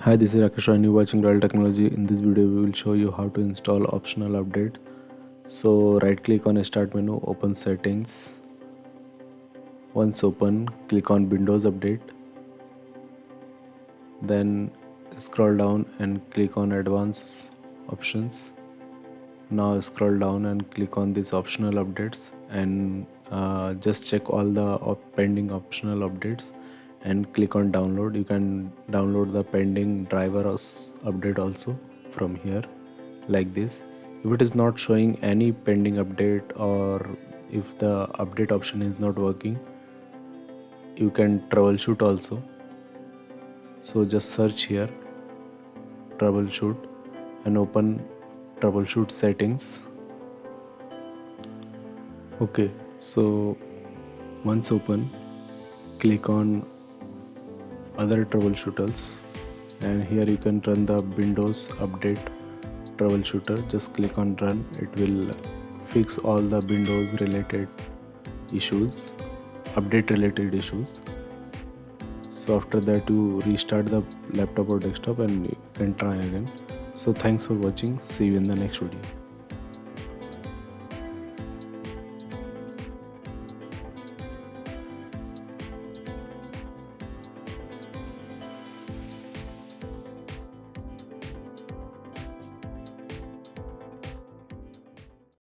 Hi, this is Rakesh and you're watching Real Technology. In this video, we will show you how to install optional update. So right click on Start menu, open Settings. Once open, click on Windows Update. Then scroll down and click on Advanced Options. Now scroll down and click on these optional updates and just check all the pending optional updates and click on download. You can download the pending update also from here like this. If it is not showing any pending update or if the update option is not working, you can troubleshoot also. So just search here troubleshoot and open troubleshoot settings. Okay, so once open, click on other troubleshooters and here you can run the Windows update troubleshooter. Just click on run. It will fix all the Windows related issues, update related issues. So after that you restart the laptop or desktop and you can try again. So thanks for watching. See you in the next video.